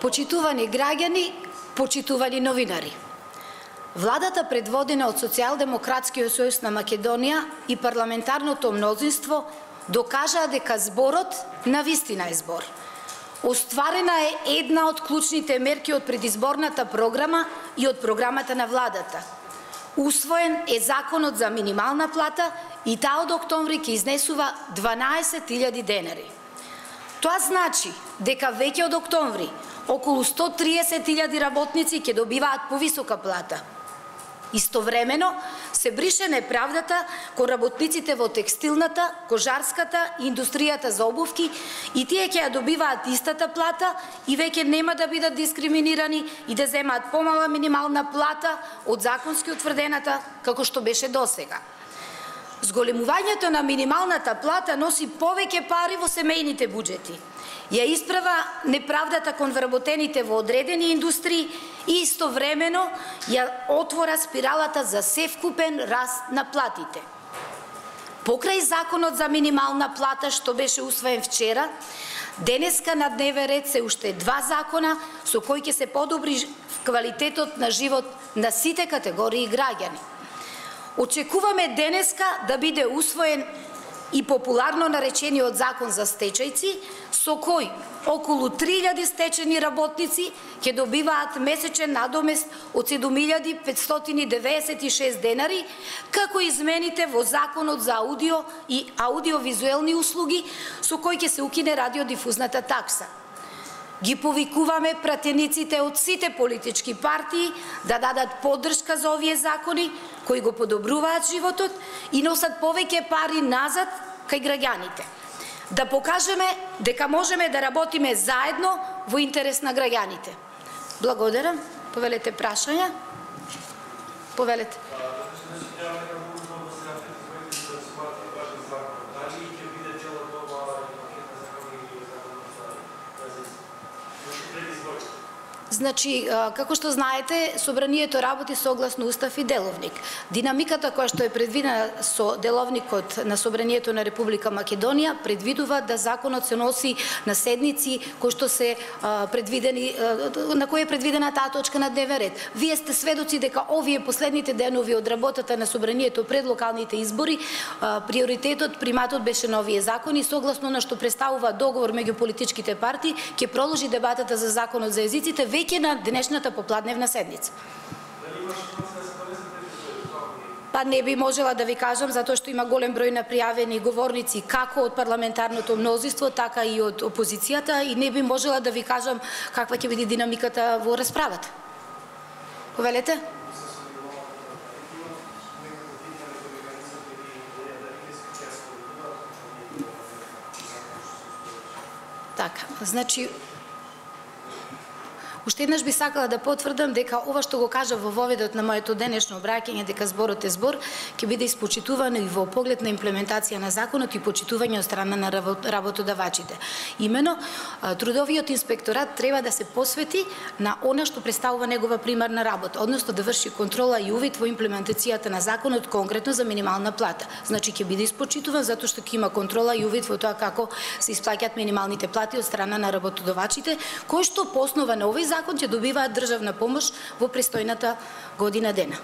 Почитувани граѓани, почитувани новинари. Владата предводена од Социјалдемократскиот сојуз на Македонија и парламентарното мнозинство докажаа дека зборот навистина е збор. Остварена е една од клучните мерки од предизборната програма и од програмата на владата. Усвоен е законот за минимална плата и таа од октомври ќе изнесува 12.000 денари. Тоа значи дека веќе од октомври околу 130.000 работници ќе добиваат повисока плата. Истовремено се брише неправдата кон работниците во текстилната, кожарската и индустријата за обувки и тие ќе ја добиваат истата плата и веќе нема да бидат дискриминирани и да земаат помала минимална плата од законски утврдената како што беше досега. Зголемувањето на минималната плата носи повеќе пари во семејните буџети. Ја исправа неправдата кон вработените во одредени индустрии и истовремено ја отвора спиралата за севкупен раст на платите. Покрај законот за минимална плата што беше усвоен вчера, денеска на дневен ред се уште два закона со кои ќе се подобри квалитетот на живот на сите категории граѓани. Очекуваме денеска да биде усвоен и популарно наречениот закон за стечајци, со кој околу 3000 стечени работници ќе добиваат месечен надомест од 7596 денари, како измените во законот за аудио и аудиовизуелни услуги, со кој ќе се укине радиодифузната такса. Ги повикуваме пратениците од сите политички партии да дадат поддршка за овие закони, кои го подобруваат животот и носат повеќе пари назад кај граѓаните. Да покажеме дека можеме да работиме заедно во интерес на граѓаните. Благодарам. Повелете прашања. Повелете. Значи, како што знаете, Собранието работи согласно Устав и Деловник. Динамиката која што е предвидена со Деловникот на Собранието на Република Македонија предвидува да законот се носи на седници кои што се предвидени, на кои е предвидена таа точка на дневен ред. Вие сте сведоци дека овие последните денови од работата на Собранието пред локалните избори, приоритетот, приматот беше на овие закони, согласно на што представува договор меѓу политичките партии, ќе продолжи дебатата за законот за езиците веќе на денешната попладневна седница. Па не би можела да ви кажам, затоа што има голем број на пријавени говорници како од парламентарното мнозинство, така и од опозицијата и не би можела да ви кажам каква ќе биде динамиката во расправата. Повелете? Така, значи, уште еднаш би сакала да потврдам дека ова што го кажа во воведот на моето денешно обраќање, дека зборот е збор, ќе биде испочитувано и во поглед на имплементација на законот и почитување од страна на работодавачите. Имено, трудовиот инспекторат треба да се посвети на она што представува негова примарна работа, односно да врши контрола и увид во имплементацијата на законот, конкретно за минимална плата. Значи ќе биде испочитуван затоа што ќе има контрола и увид во тоа како се исплаќаат минималните плати од страна на работодавачите, кои што по основа на овој закон ќе добиваат државна помош во престојната година дена.